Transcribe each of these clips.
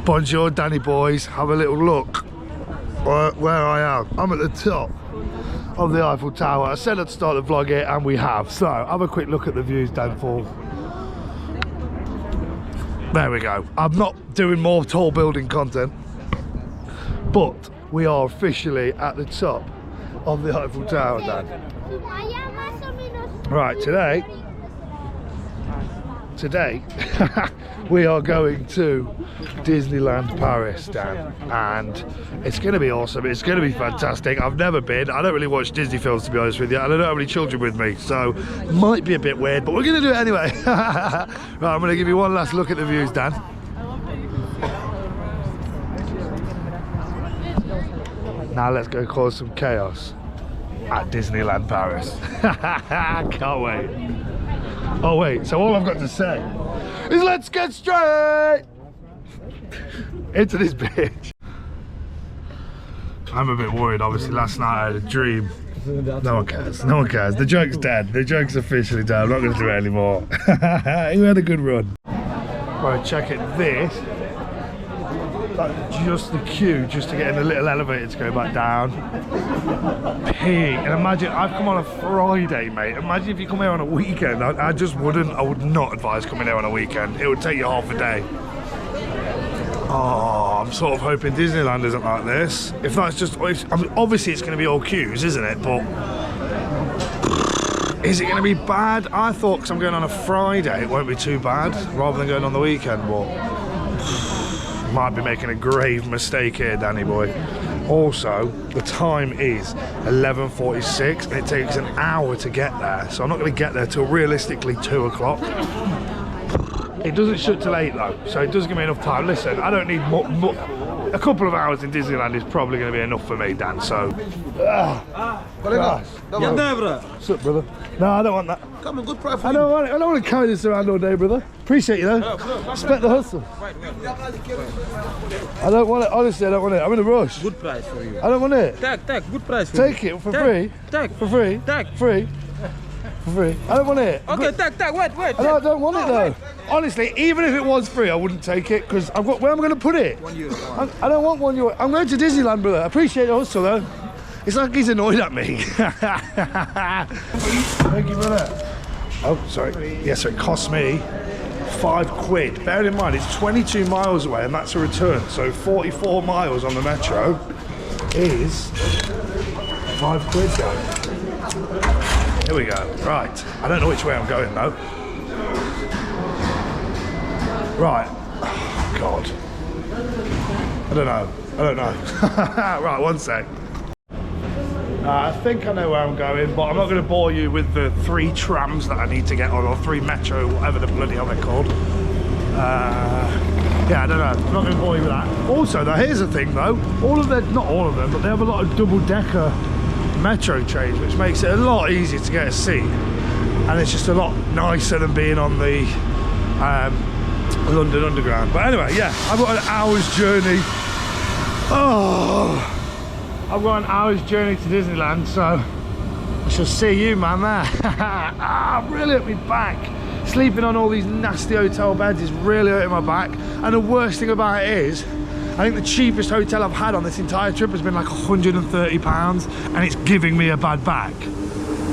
Bonjour, Danny boys. Have a little look where I am. I'm at the top of the Eiffel Tower. I said I'd start the vlog here, and we have. So have a quick look at the views, Dan Fall. There we go. I'm not doing more tall building content, but we are officially at the top of the Eiffel Tower, Dan. Right, today we are going to Disneyland Paris, Dan, and it's going to be awesome. It's going to be fantastic. I've never been. I don't really watch Disney films, to be honest with you, and I don't have any children with me, so it might be a bit weird, but we're going to do it anyway. Right, I'm going to give you one last look at the views, Dan. Now let's go cause some chaos at Disneyland Paris. Can't wait. Oh wait, so all I've got to say is let's get straight into this bitch. I'm a bit worried, obviously. Last night I had a dream. No one cares, no one cares. The joke's dead, the joke's officially dead. I'm not going to do it anymore. You had a good run. Right, check it. This, that's just the queue just to get in the little elevator to go back down. Peak. And imagine, I've come on a Friday, mate. Imagine if you come here on a weekend. I just wouldn't, I would not advise coming here on a weekend. It would take you half a day. Oh, I'm sort of hoping Disneyland isn't like this. If that's just, I mean, obviously it's going to be all queues, isn't it? But is it going to be bad? I thought, because I'm going on a Friday, it won't be too bad, rather than going on the weekend. But might be making a grave mistake here, Danny boy. Also, the time is 11:46 and it takes an hour to get there, so I'm not going to get there till realistically 2 o'clock. It doesn't shut till 8 though, so it does give me enough time. Listen, I don't need a couple of hours in Disneyland is probably going to be enough for me, Dan, so what's up, brother? No, I don't want that. Come on, good price for I don't want to carry this around all day, brother. Appreciate you though. Respect the hustle. I don't want it, honestly. I don't want it. I'm in a rush. Good price for you. I don't want it. Take, good price for Take you. it for free. Take. For free. Take. Free. For free. I don't want it. Okay, take, wait. I don't want it though. Honestly, even if it was free, I wouldn't take it because I've got, where am I going to put it? €1. I don't want €1. I'm going to Disneyland, brother. I appreciate the hustle though. It's like he's annoyed at me. Thank you, brother. Oh, sorry. Yeah, so it cost me £5. Bear in mind, it's 22 miles away and that's a return. So 44 miles on the metro is £5, guys. Here we go. Right. I don't know which way I'm going though. Right. Oh, God. I don't know. Right, one sec. I think I know where I'm going, but I'm not going to bore you with the 3 trams that I need to get on, or 3 metro, whatever the bloody hell they're called. Yeah, I don't know. I'm not going to bore you with that. Also, now here's the thing though. Not all of them, but they have a lot of double-decker metro trains, which makes it a lot easier to get a seat. And it's just a lot nicer than being on the London Underground. But anyway, yeah, I've got an hour's journey. Oh, I've got an hour's journey to Disneyland, so I shall see you, man, there. Ah, brilliant, me back. Sleeping on all these nasty hotel beds is really hurting my back. And the worst thing about it is, I think the cheapest hotel I've had on this entire trip has been like £130, and it's giving me a bad back.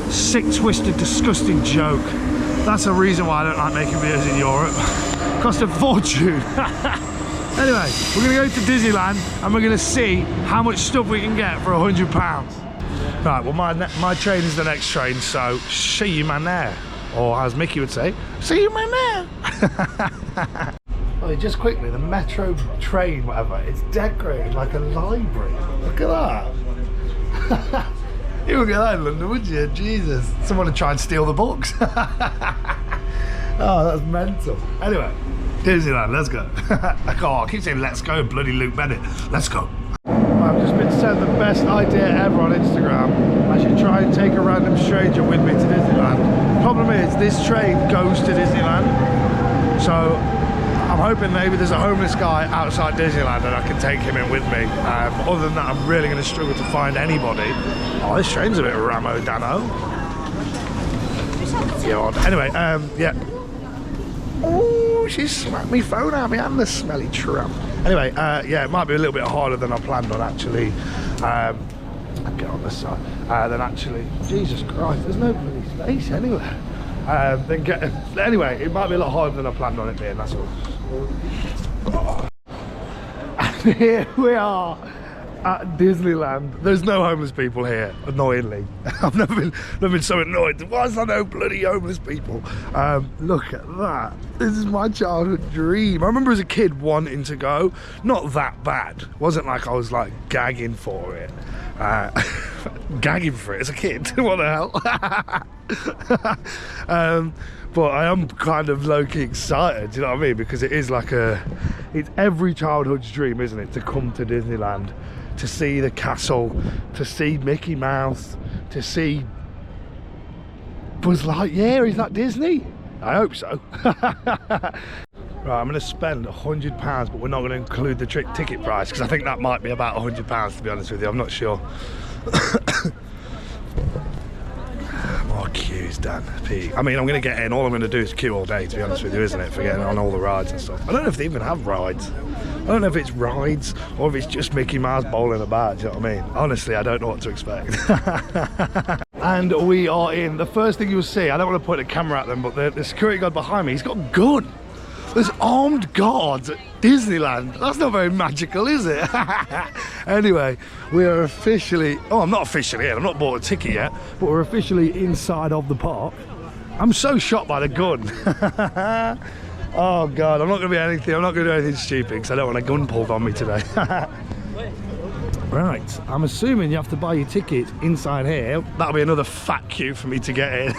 Sick, twisted, disgusting joke. That's a reason why I don't like making videos in Europe. Cost a fortune. Anyway, we're gonna go to Disneyland and we're gonna see how much stuff we can get for £100. Right, well my train is the next train, so see you, man, there. Or as Mickey would say, see you, man, there. Oh, just quickly, the metro train, whatever, it's decorated like a library. Look at that. You wouldn't get that in London, would you? Jesus. Someone would try and steal the books. Oh, that's mental. Anyway, Disneyland, let's go. Oh, I keep saying let's go, bloody Luke Bennett. Let's go. I've just been sent the best idea ever on Instagram. I should try and take a random stranger with me to Disneyland. Problem is, this train goes to Disneyland. So I'm hoping maybe there's a homeless guy outside Disneyland and I can take him in with me. Other than that, I'm really going to struggle to find anybody. Oh, this train's a bit Ramo Dano. Yeah, anyway, yeah. Ooh. Ooh, she smacked me phone at me and the smelly tramp. Anyway, yeah, it might be a little bit harder than I planned on actually. I'll get on this side. Then actually, Jesus Christ, there's no bloody space anywhere. Anyway, it might be a lot harder than I planned on it being, that's all. Oh. And here we are at Disneyland. There's no homeless people here, annoyingly. I've never been so annoyed. Why is there no bloody homeless people? Look at that. This is my childhood dream. I remember as a kid wanting to go. Not that bad. It wasn't like I was like gagging for it. Gagging for it as a kid. What the hell? But I am kind of low-key excited, do you know what I mean? Because it is like it's every childhood's dream, isn't it? To come to Disneyland, to see the castle, to see Mickey Mouse, to see Buzz Lightyear. Is that Disney? I hope so. Right, I'm going to spend £100, but we're not going to include the ticket price because I think that might be about £100, to be honest with you. I'm not sure. More queues, Dan. I mean, I'm going to get in. All I'm going to do is queue all day, to be honest with you, isn't it? For getting on all the rides and stuff. I don't know if they even have rides. I don't know if it's rides or if it's just Mickey Mouse bowling about, do you know what I mean? Honestly, I don't know what to expect. And we are in. The first thing you'll see, I don't want to point the camera at them, but the security guard behind me, he's got a gun. There's armed guards at Disneyland. That's not very magical, is it? Anyway, we are officially... Oh, I'm not officially in. I've not bought a ticket yet, but we're officially inside of the park. I'm so shocked by the gun. Oh, God, I'm not going to be anything. I'm not going to do anything stupid because I don't want a gun pulled on me today. Right, I'm assuming you have to buy your ticket inside here. That'll be another fat queue for me to get in.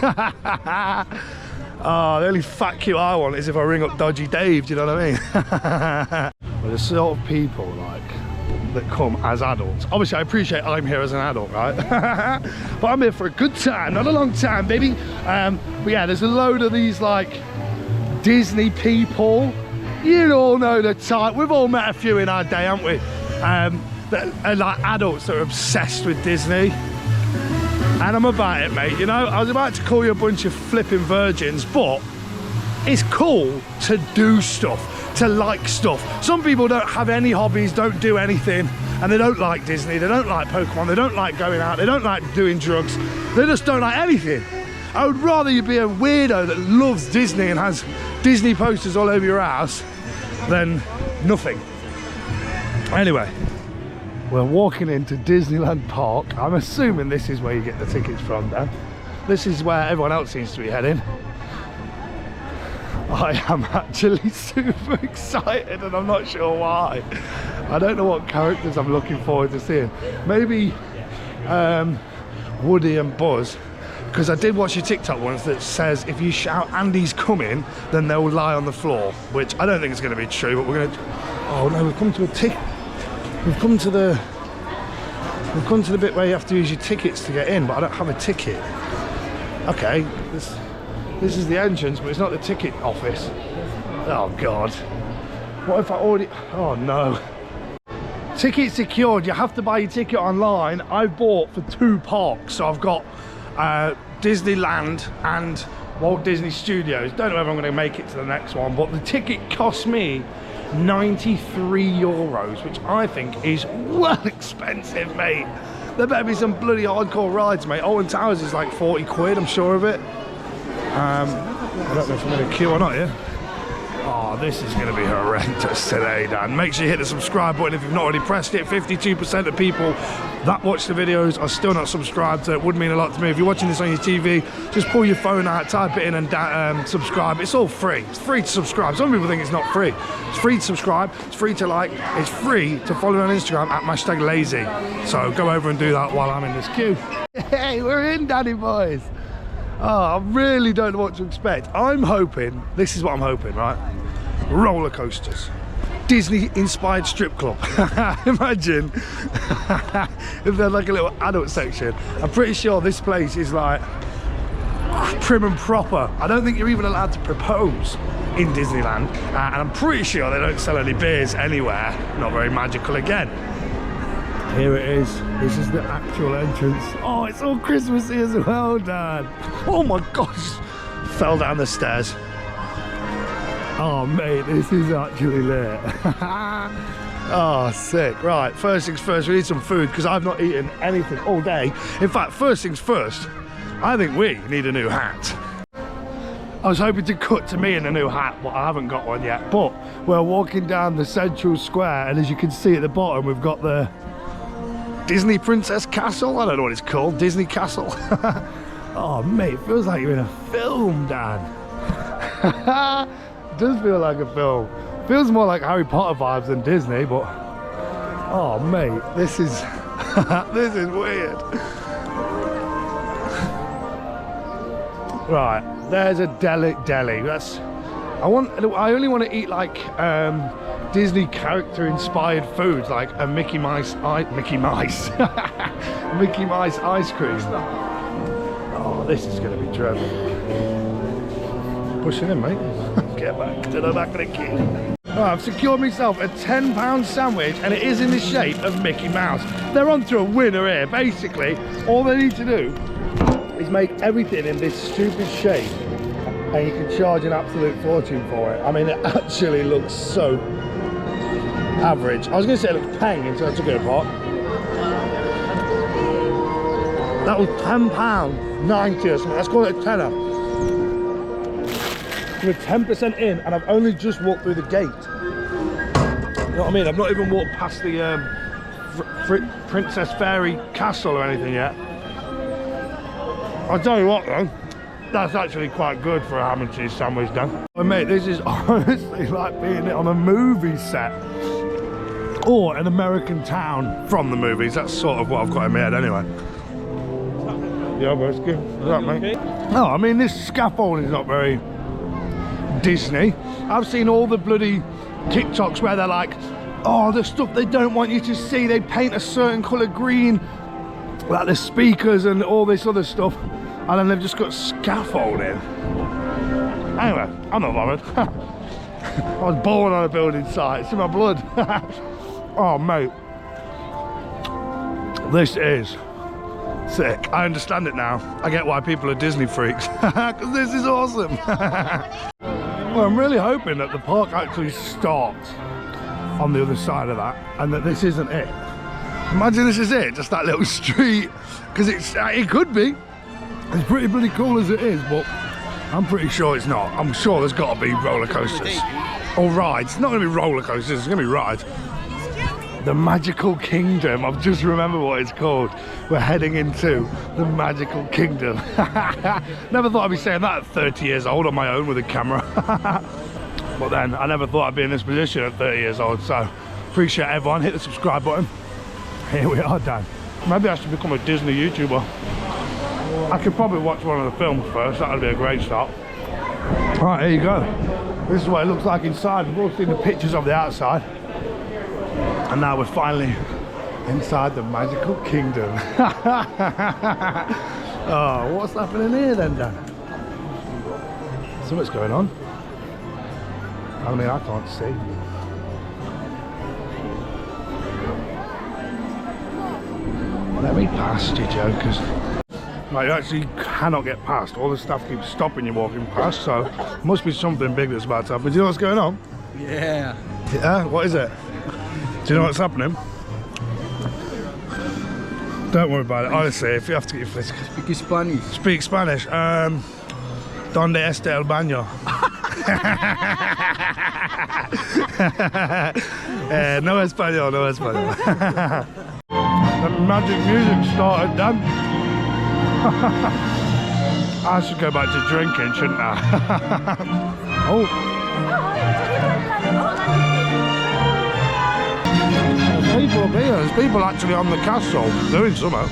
Oh, the only fat queue I want is if I ring up Dodgy Dave, do you know what I mean? Well, the sort of people like that come as adults. Obviously, I appreciate I'm here as an adult, right? But I'm here for a good time, not a long time, baby. But yeah, there's a load of these like Disney people. You all know the type. We've all met a few in our day, haven't we? That are like adults that are obsessed with Disney. And I'm about it, mate. You know, I was about to call you a bunch of flipping virgins, but it's cool to do stuff, to like stuff. Some people don't have any hobbies, don't do anything, and they don't like Disney, they don't like Pokemon, they don't like going out, they don't like doing drugs, they just don't like anything. I would rather you be a weirdo that loves Disney and has Disney posters all over your house than nothing. Anyway. We're walking into Disneyland Park. I'm assuming this is where you get the tickets from, Dan. This is where everyone else seems to be heading. I am actually super excited and I'm not sure why. I don't know what characters I'm looking forward to seeing. Maybe Woody and Buzz, because I did watch a TikTok once that says if you shout Andy's coming, then they'll lie on the floor, which I don't think is going to be true, but we're going to... Oh no, we've come to a ticket. We've come to the bit where you have to use your tickets to get in, but I don't have a ticket. Okay, this is the entrance, but it's not the ticket office. Oh God. What if I already... Oh no. Ticket secured. You have to buy your ticket online. I've bought for 2 parks, so I've got Disneyland and Walt Disney Studios. Don't know if I'm going to make it to the next one, but the ticket cost me €93, which I think is well expensive, mate. There better be some bloody hardcore rides, mate. Alton Towers is like 40 quid, I'm sure of it. I don't know if I'm going to queue or not here. Oh, this is going to be horrendous today, Dan. Make sure you hit the subscribe button if you've not already pressed it. 52% of people that watch the videos are still not subscribed, so it would mean a lot to me. If you're watching this on your TV, just pull your phone out, type it in and subscribe. It's all free. It's free to subscribe. Some people think it's not free. It's free to subscribe. It's free to like. It's free to follow me on Instagram at #lazy. So go over and do that while I'm in this queue. Hey, we're in, Daddy boys. Oh, I really don't know what to expect. I'm hoping, this is what I'm hoping, right? Roller coasters. Disney-inspired strip club. Imagine if they're like a little adult section. I'm pretty sure this place is like prim and proper. I don't think you're even allowed to propose in Disneyland. And I'm pretty sure they don't sell any beers anywhere. Not very magical again. Here it is. This is the actual entrance. Oh, it's all Christmassy as well, Dad. Oh my gosh. Fell down the stairs. Oh mate, this is actually lit. Oh, sick. Right, first things first, we need some food because I've not eaten anything all day. In fact, first things first, I think we need a new hat. I was hoping to cut to me in a new hat, but I haven't got one yet. But we're walking down the central square, and as you can see at the bottom, we've got the Disney Princess Castle. I don't know what it's called, Disney Castle. Oh mate, it feels like you're in a film, Dan. It does feel like a film. Feels more like Harry Potter vibes than Disney, but oh mate, this is this is weird. Right, there's a deli. That's I only want to eat like Disney character inspired foods, like a Mickey Mouse ice cream. Oh, this is going to be dreadful. Pushing in, mate. Get back to the back of the queue. Oh, I've secured myself a £10 sandwich, and it is in the shape of Mickey Mouse. They're on to a winner here. Basically, all they need to do is make everything in this stupid shape, and you can charge an absolute fortune for it. I mean, it actually looks so average. I was going to say it looks peng until I took it apart. That was £10.90 or something. Let's call it a tenner. We're 10% in, and I've only just walked through the gate. You know what I mean? I've not even walked past the Princess Fairy Castle or anything yet. I'll tell you what though, that's actually quite good for a ham and cheese sandwich, Dan. Well mate, this is honestly like being on a movie set. Or an American town from the movies. That's sort of what I've got in my head anyway. Yeah, but it's good. Is that, mate? No, I mean, this scaffolding is not very Disney. I've seen all the bloody TikToks where they're like, oh, the stuff they don't want you to see, they paint a certain colour green, like the speakers and all this other stuff, and then they've just got scaffolding. Anyway, I'm not bothered. I was born on a building site, it's in my blood. Oh mate, this is sick. I understand it now. I get why people are Disney freaks, because this is awesome. Well, I'm really hoping that the park actually starts on the other side of that, and that this isn't it. Imagine this is it, just that little street, because it could be. It's pretty bloody cool as it is, but I'm pretty sure it's not. I'm sure there's got to be roller coasters or rides. It's not going to be roller coasters, it's going to be rides. The Magical Kingdom. I've just remembered what it's called. We're heading into the Magical Kingdom. Never thought I'd be saying that at 30 years old on my own with a camera. But then I never thought I'd be in this position at 30 years old. So appreciate everyone. Hit the subscribe button. Here we are, Dan. Maybe I should become a Disney YouTuber. I could probably watch one of the films first. That would be a great start. Right, here you go. This is what it looks like inside. We've all seen the pictures of the outside. And now we're finally inside the Magical Kingdom. Oh, what's happening here then, Dan? Something's going on. I mean, I can't see. Let me past you, jokers. Right, you actually cannot get past. All the stuff keeps stopping you walking past, so must be something big that's about to happen. Do you know what's going on? Yeah. Yeah? What is it? Do you know what's happening? Don't worry about it. Honestly, if you have to get your physical. Speak Spanish. Speak Spanish. ¿Dónde está el baño? No español, no español. The magic music started, Dan. I should go back to drinking, shouldn't I? Oh. There's people up here. There's people actually on the castle doing something.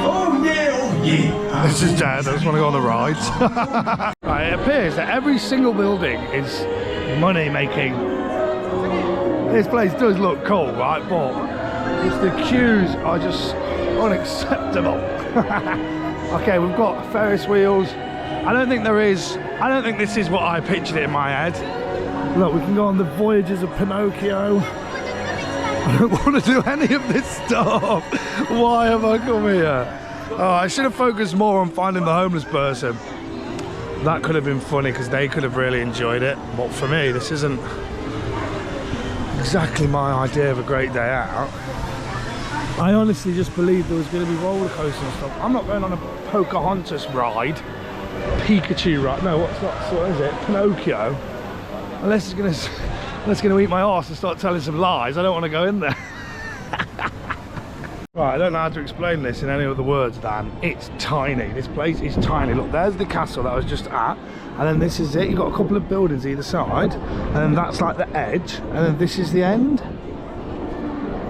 Oh yeah, oh yeah. This is dead. I just want to go on the rides. Right, it appears that every single building is money making. This place does look cool, right? But the queues are just unacceptable. Okay, we've got Ferris wheels. I don't think this is what I pictured it in my head. Look, we can go on the Voyages of Pinocchio. I don't want to do any of this stuff. Why have I come here? Oh, I should have focused more on finding the homeless person. that could have been funny because they could have really enjoyed it. But for me, this isn't exactly my idea of a great day out. I honestly just believed there was going to be roller coasters and stuff. I'm not going on a Pocahontas ride, Pikachu ride. No, what's that? What is it? Pinocchio. Unless it's going to eat my arse and start telling some lies. I don't want to go in there. Right, I don't know how to explain this in any other words, Dan. It's tiny. This place is tiny. Look, there's the castle that I was just at, and then this is it. You've got a couple of buildings either side, and then that's like the edge, and then this is the end.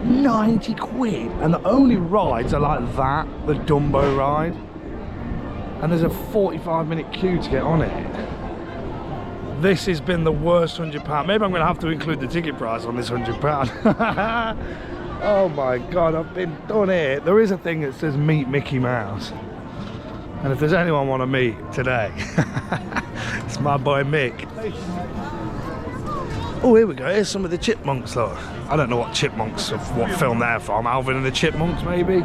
90 quid. And the only rides are like that, the Dumbo ride. And there's a 45-minute queue to get on it. This has been the worst £100. Maybe I'm going to have to include the ticket price on this £100. Oh my God, I've been done here. There is a thing that says meet Mickey Mouse. And if there's anyone I want to meet today, it's my boy Mick. Oh, here we go. Here's some of the chipmunks, look. I don't know what chipmunks, of what film they're from. Alvin and the Chipmunks, maybe?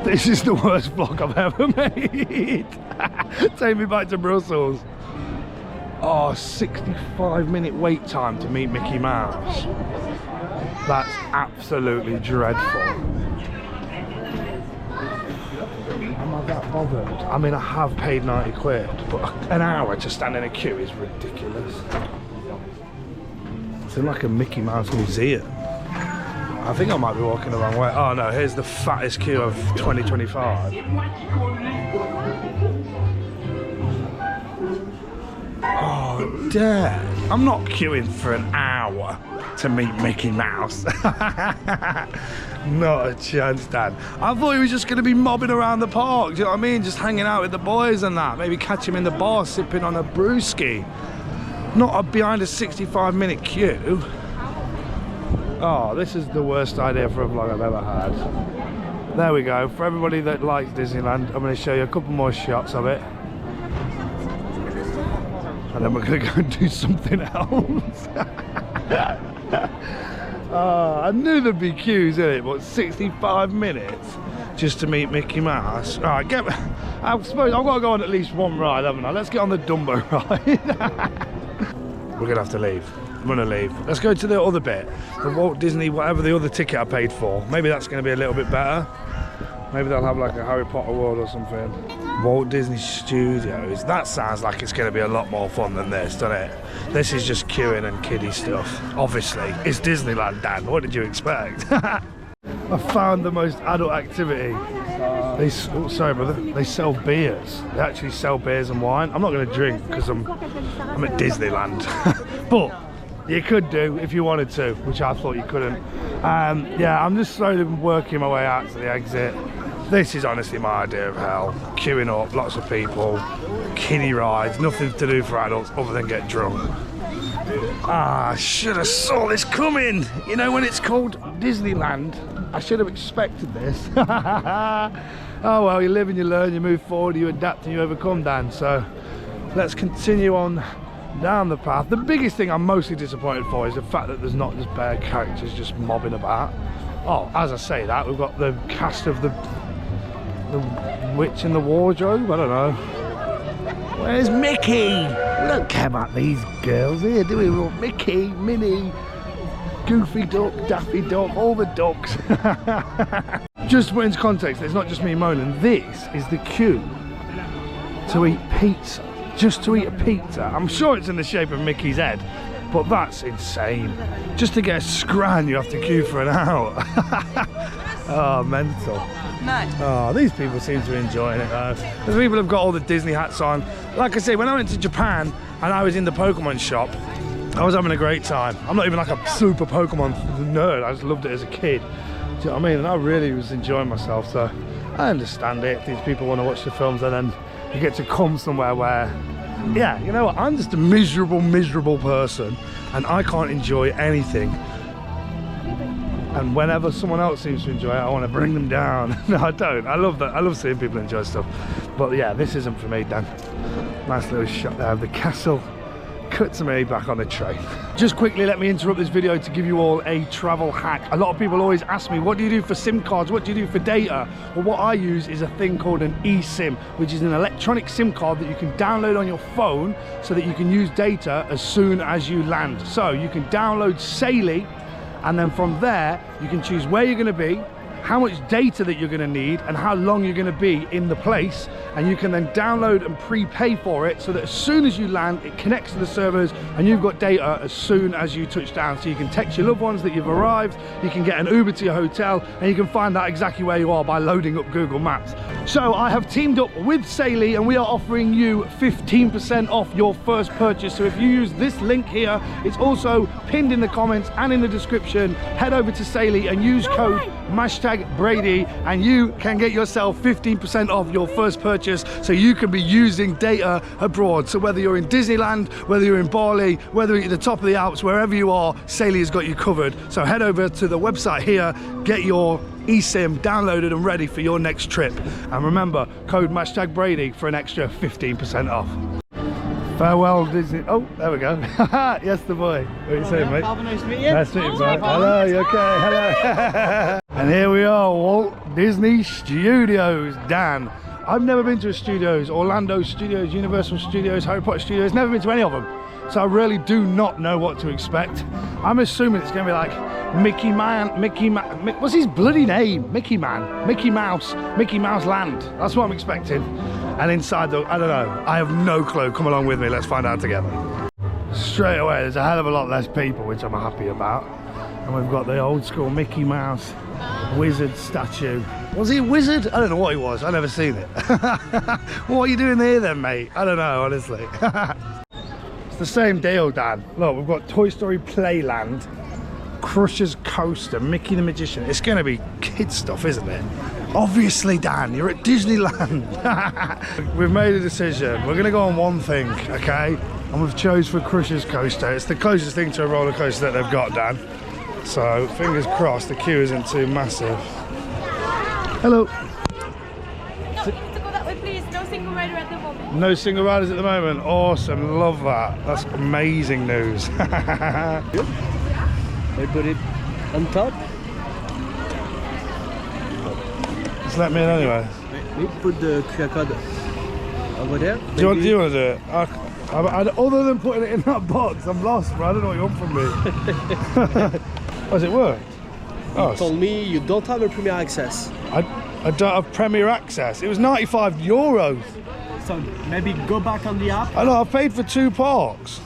This is the worst vlog I've ever made. Take me back to Brussels. Oh, 65-minute wait time to meet Mickey Mouse. That's absolutely dreadful. Am I that bothered? I mean, I have paid 90 quid, but an hour to stand in a queue is ridiculous. It's in like a Mickey Mouse museum. I think I might be walking the wrong way. Oh no, here's the fattest queue of 2025. Oh, damn. I'm not queuing for an hour to meet Mickey Mouse. Not a chance, Dan. I thought he was just going to be mobbing around the park, do you know what I mean? Just hanging out with the boys and that. Maybe catch him in the bar sipping on a brewski. Not behind a 65-minute queue. Oh, this is the worst idea for a vlog I've ever had. There we go. For everybody that likes Disneyland, I'm going to show you a couple more shots of it. And then we're going to go and do something else. I knew there'd be queues in it, but 65 minutes just to meet Mickey Mouse. All right, I suppose I've got to go on at least one ride, haven't I? Let's get on the Dumbo ride. We're going to have to leave. I'm going to leave. Let's go to the other bit. The Walt Disney, whatever the other ticket I paid for. Maybe that's going to be a little bit better. Maybe they'll have like a Harry Potter world or something. Walt Disney Studios. That sounds like it's going to be a lot more fun than this, doesn't it? This is just queuing and kiddie stuff. Obviously, it's Disneyland, Dan. What did you expect? I found the most adult activity. Sorry, brother. They sell beers. They actually sell beers and wine. I'm not going to drink because I'm at Disneyland. But you could do if you wanted to, which I thought you couldn't. Yeah, I'm just slowly working my way out to the exit. This is honestly my idea of hell. Queuing up, lots of people, kiddie rides, nothing to do for adults other than get drunk. Ah, I should have saw this coming. You know, when it's called Disneyland, I should have expected this. Oh well, you live and you learn, you move forward, you adapt and you overcome, Dan. So let's continue on down the path. The biggest thing I'm mostly disappointed for is the fact that there's not just bare characters just mobbing about. Oh, as I say that, we've got the cast of the Witch in the Wardrobe. I don't know. Where's Mickey? We don't care about these girls here, do we? Well, Mickey, Minnie, Goofy Duck, Daffy Duck, all the ducks. Just to put into context, it's not just me moaning. This is the queue to eat pizza. Just to eat a pizza. I'm sure it's in the shape of Mickey's head, but that's insane. Just to get a scran, you have to queue for an hour. Oh, mental. Nice. Oh, these people seem to be enjoying it though. The people have got all the Disney hats on. Like I say, when I went to Japan and I was in the Pokemon shop, I was having a great time. I'm not even like a super Pokemon nerd, I just loved it as a kid. Do you know what I mean? And I really was enjoying myself, so I understand it. If these people want to watch the films and then you get to come somewhere where, yeah, you know what, I'm just a miserable person and I can't enjoy anything. And whenever someone else seems to enjoy it, I want to bring them down. No, I don't. I love that. I love seeing people enjoy stuff. But yeah, this isn't for me, Dan. Nice little shot there of the castle. cut to me back on the train. Just quickly, let me interrupt this video to give you all a travel hack. A lot of people always ask me, what do you do for SIM cards? What do you do for data? Well, what I use is a thing called an eSIM, which is an electronic SIM card that you can download on your phone so that you can use data as soon as you land. So you can download Saily, and then from there, you can choose where you're gonna be, how much data that you're going to need, and how long you're going to be in the place, and you can then download and prepay for it so that as soon as you land it connects to the servers and you've got data as soon as you touch down. So you can text your loved ones that you've arrived, you can get an Uber to your hotel, and you can find out exactly where you are by loading up Google Maps. So I have teamed up with Saily and we are offering you 15% off your first purchase. So if you use this link here, it's also pinned in the comments and in the description. Head over to Saily and use code MashtagBrady and you can get yourself 15% off your first purchase, so you can be using data abroad. So whether you're in Disneyland, whether you're in Bali, whether you're at the top of the Alps, wherever you are, Saily has got you covered. So head over to the website here, get your eSIM downloaded and ready for your next trip. And remember, code MashtagBrady for an extra 15% off. Farewell Disney. Oh, there we go. Yes, the boy. What are you saying, mate? Nice to meet you. Nice to meet you, mate. Hello, you okay? Hello. And here we are, Walt Disney Studios, Dan. I've never been to a studios, Orlando Studios, Universal Studios, Harry Potter Studios, never been to any of them. So I really do not know what to expect. I'm assuming it's going to be like what's his bloody name? Mickey Mouse Land. That's what I'm expecting. And inside though, I don't know. I have no clue. Come along with me, let's find out together. Straight away, there's a hell of a lot less people, which I'm happy about. And we've got the old school Mickey Mouse wizard statue. Was he a wizard? I don't know what he was. I've never seen it. What are you doing here then, mate? I don't know, honestly. It's the same deal, Dan. Look, we've got Toy Story Playland, Crusher's Coaster, Mickey the Magician. It's going to be kid stuff, isn't it? Obviously, Dan, you're at Disneyland. We've made a decision. We're going to go on one thing, okay? And we've chose for Crusher's Coaster. It's the closest thing to a roller coaster that they've got, Dan. So, fingers crossed the queue isn't too massive. Hello. No, you need to go that way, please. No single rider at the moment. No single riders at the moment. Awesome, love that. That's amazing news. I put it on top. Just let me in anyway. We put the QR code over there. Do you want to do it? Other than putting it in that box, I'm lost, bro. I don't know what you want from me. Has it worked? You told me you don't have a Premier Access. I don't have Premier Access. It was €95. So maybe go back on the app. I know, I've paid for 2 parks.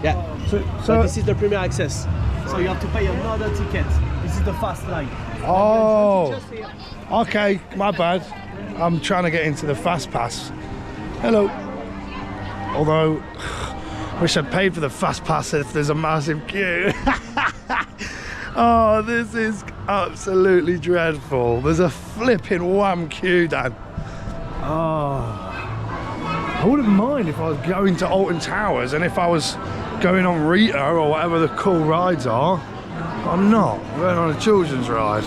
Yeah. So But this is the Premier Access. So you have to pay another ticket. This is the fast line. oh, okay, my bad. I'm trying to get into the fast pass. Hello. Although, wish I'd paid for the fast pass if there's a massive queue. Oh, this is absolutely dreadful. There's a flipping wham queue, Dan. Oh, I wouldn't mind if I was going to Alton Towers and if I was going on Rita or whatever the cool rides are. But I'm not. I'm going on a children's ride.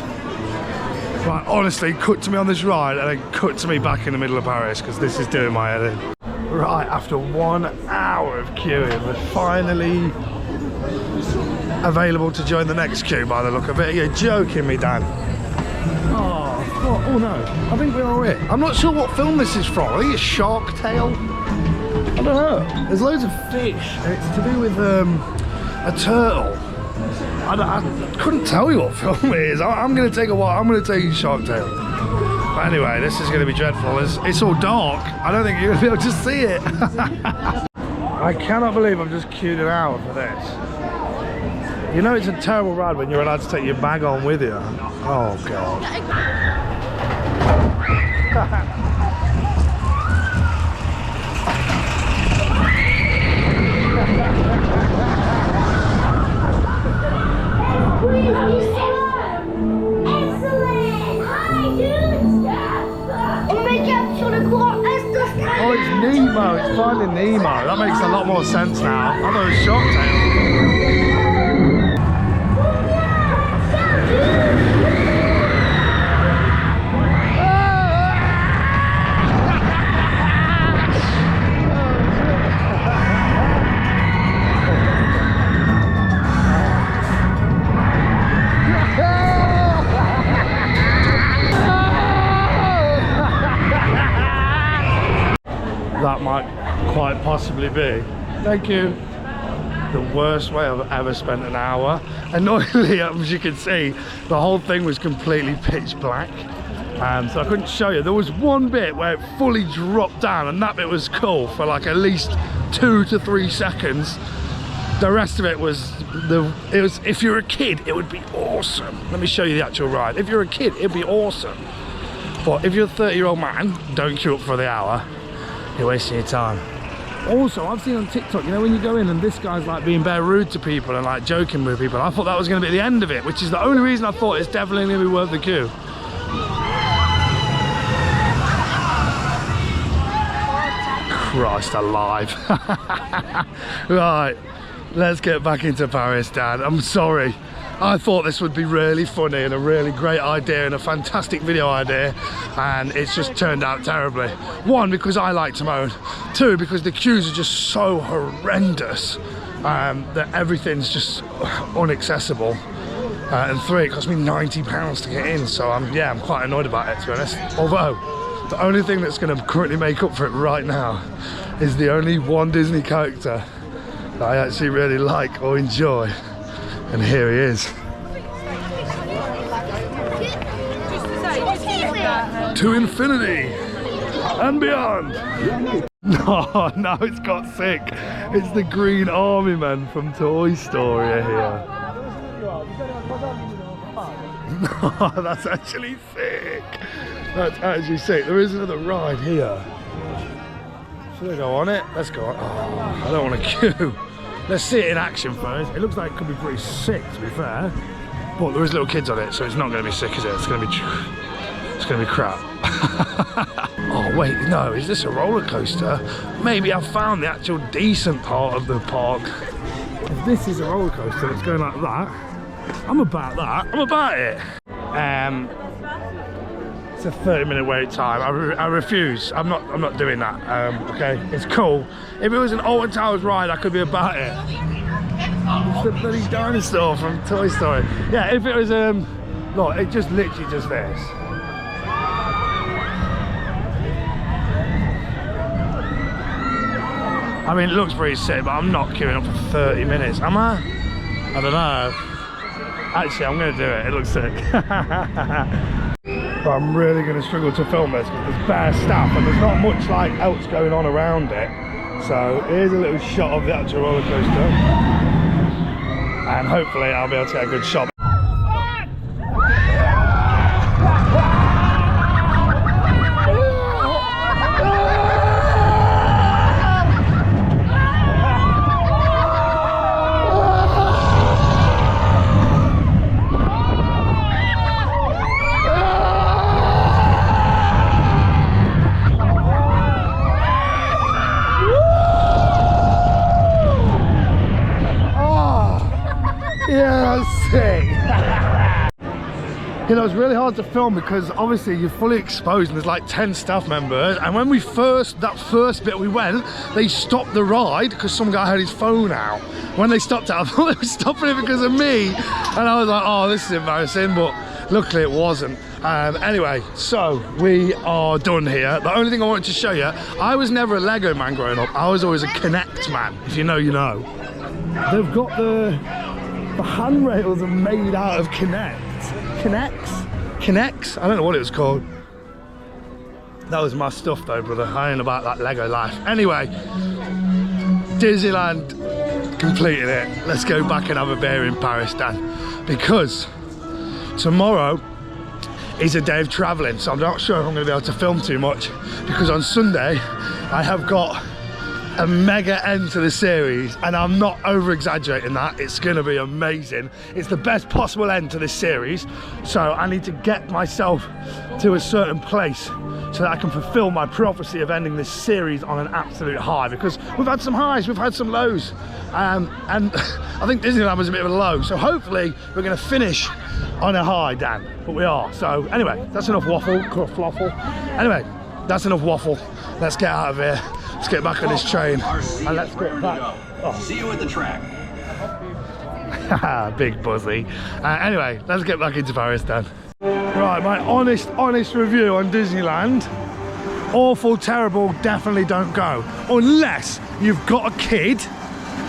Right, honestly, cut to me on this ride and then cut to me back in the middle of Paris, because this is doing my head in. Right, after 1 hour of queuing, we're finally available to join the next queue by the look of it. You're joking me, Dan. Oh no, I think we're all right. I'm not sure what film this is from. I think it's Shark Tale. I don't know. There's loads of fish and it's to do with a turtle. I couldn't tell you what film it is. I'm going to take a while. I'm going to take Shark Tale. But anyway, this is going to be dreadful. It's all dark. I don't think you're going to be able to see it. I cannot believe I've just queued an hour for this. You know it's a terrible ride when you're allowed to take your bag on with you. Oh God. Oh, it's Nemo. It's finding Nemo. That makes a lot more sense now. I thought it was Shark Tale. possibly be. Thank you. The worst way I've ever spent an hour. Annoyingly, as you can see, the whole thing was completely pitch black. So I couldn't show you. There was one bit where it fully dropped down, and that bit was cool for like at least 2 to 3 seconds. The rest of it was, if you're a kid, it would be awesome. Let me show you the actual ride. If you're a kid, it'd be awesome. But if you're a 30-year-old man, don't queue up for the hour. You're wasting your time. Also, I've seen on TikTok, you know, when you go in and this guy's like being bare rude to people and like joking with people. I thought that was going to be the end of it, which is the only reason I thought it's definitely going to be worth the queue. Christ alive. Right, let's get back into Paris, Dad. I'm sorry. I thought this would be really funny and a really great idea and a fantastic video idea, and it's just turned out terribly. 1, because I like to moan. 2, because the queues are just so horrendous that everything's just inaccessible. And 3, it cost me £90 to get in, so I'm quite annoyed about it, to be honest. Although, the only thing that's going to currently make up for it right now is the only one Disney character that I actually really like or enjoy. And here he is. To infinity and beyond. No, now it's got sick. It's the green army man from Toy Story here. No, that's actually sick. That's actually sick. There is another ride here. Should I go on it? Let's go on. Oh, I don't want to queue. Let's see it in action first. It looks like it could be pretty sick, to be fair. But there is little kids on it, so it's not going to be sick, is it? It's going to be crap. Oh wait, no, is this a roller coaster? Maybe I've found the actual decent part of the park. If this is a roller coaster that's going like that, I'm about that. I'm about it. It's a 30-minute wait time. I refuse. I'm not doing that. Okay, it's cool. If it was an Eiffel Towers ride, I could be about it. It's the bloody dinosaur from Toy Story. Yeah, if it was look, it just literally just this. I mean, it looks pretty sick, but I'm not queuing up for 30 minutes, am I? I don't know. Actually, I'm going to do it. It looks sick. But I'm really going to struggle to film this because there's bare stuff and there's not much like else going on around it. So here's a little shot of the actual roller coaster, and hopefully I'll be able to get a good shot. You know, it's really hard to film because obviously you're fully exposed and there's like 10 staff members, and when that first bit we went, they stopped the ride because some guy had his phone out. When they stopped it, I thought they were stopping it because of me, and I was like, oh, this is embarrassing, but luckily it wasn't. Anyway, so we are done here. The only thing I wanted to show you, I was never a Lego man growing up. I was always a Connect man. If you know, you know. They've got the handrails are made out of Connects? I don't know what it was called. That was my stuff though, brother. I ain't about that Lego life. Anyway, Disneyland completed it. Let's go back and have a beer in Paris, Dan. Because tomorrow is a day of traveling, so I'm not sure if I'm going to be able to film too much, because on Sunday I have got a mega end to the series, and I'm not over exaggerating that. It's going to be amazing. It's the best possible end to this series, so I need to get myself to a certain place so that I can fulfill my prophecy of ending this series on an absolute high, because we've had some highs, we've had some lows, and I think Disneyland was a bit of a low, so hopefully we're going to finish on a high, Dan. But we are. So anyway, that's enough waffle. Anyway, that's enough waffle. Let's get out of here. Let's get back on this train and let's get back. Oh. See you at the track. Big buzzy. Anyway, let's get back into Paris then. Right, my honest review on Disneyland. Awful, terrible, definitely don't go. Unless you've got a kid,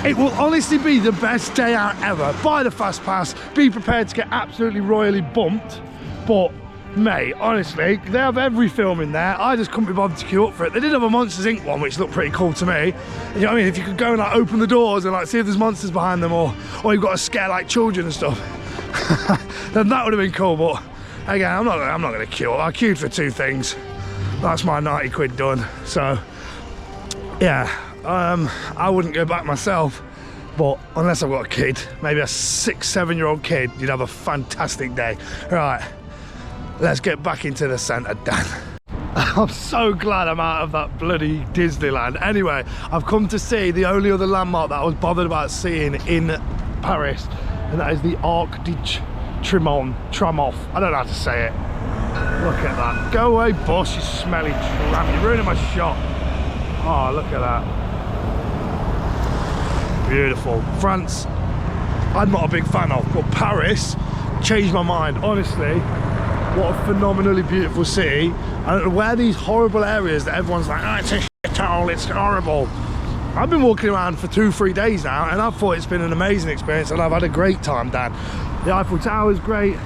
it will honestly be the best day out ever. Buy the fast pass, be prepared to get absolutely royally bumped, but mate, honestly, they have every film in there. I just couldn't be bothered to queue up for it. They did have a Monsters Inc. one, which looked pretty cool to me. You know what I mean? If you could go and like open the doors and like see if there's monsters behind them, or you've got to scare like children and stuff, then that would have been cool. But again, I'm not going to queue up. I queued for 2 things. That's my 90 quid done. So yeah, I wouldn't go back myself. But unless I've got a kid, maybe a 6-7-year-old kid, you'd have a fantastic day. Right. Let's get back into the centre, Dan. I'm so glad I'm out of that bloody Disneyland. Anyway, I've come to see the only other landmark that I was bothered about seeing in Paris, and that is the Arc de Triomphe. I don't know how to say it. Look at that. Go away, boss, you smelly tramp. You're ruining my shot. Oh, look at that. Beautiful. France, I'm not a big fan of, but Paris changed my mind, honestly. What a phenomenally beautiful city. I don't know where these horrible areas that everyone's like, oh, it's a shithole, it's horrible. I've been walking around for 2-3 days now, and I thought it's been an amazing experience, and I've had a great time, Dan. The Eiffel Tower is great.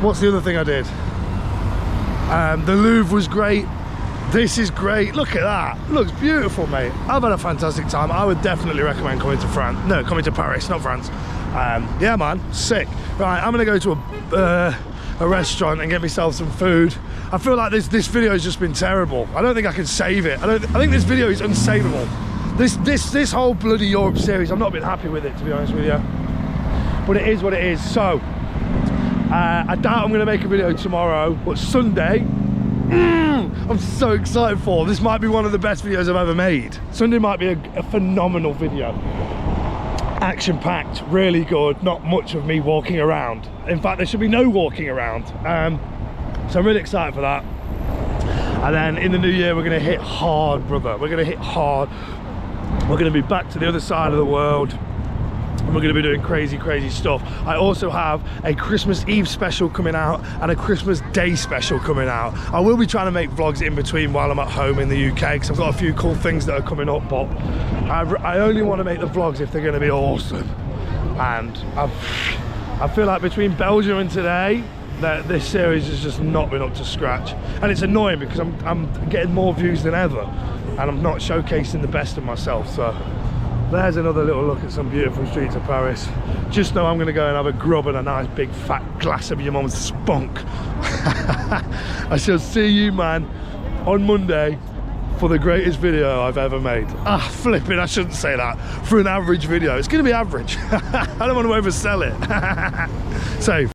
What's the other thing I did? The Louvre was great. This is great. Look at that. Looks beautiful, mate. I've had a fantastic time. I would definitely recommend coming to France. No, coming to Paris, not France. Yeah, man, sick. Right, I'm gonna go to a restaurant and get myself some food. I feel like this video has just been terrible. I don't think I can save it. I think this video is unsavable. This whole bloody Europe series, I've not been happy with it, to be honest with you. But it is what it is. So I doubt I'm gonna make a video tomorrow, but Sunday, I'm so excited for. This might be one of the best videos I've ever made. Sunday might be a phenomenal video. Action-packed, really good, not much of me walking around. In fact, there should be no walking around. So I'm really excited for that. And then in the new year, we're gonna hit hard, brother. We're gonna hit hard. We're gonna be back to the other side of the world, and we're gonna be doing crazy, crazy stuff. I also have a Christmas Eve special coming out and a Christmas Day special coming out. I will be trying to make vlogs in between while I'm at home in the UK, because I've got a few cool things that are coming up, but I only want to make the vlogs if they're going to be awesome. And I feel like between Belgium and today, that this series has just not been up to scratch, and it's annoying because I'm getting more views than ever, and I'm not showcasing the best of myself. So there's another little look at some beautiful streets of Paris. Just know I'm going to go and have a grub and a nice big fat glass of your mum's spunk. I shall see you, man, on Monday for the greatest video I've ever made. Ah, flipping, I shouldn't say that. For an average video, it's going to be average. I don't want to oversell it. So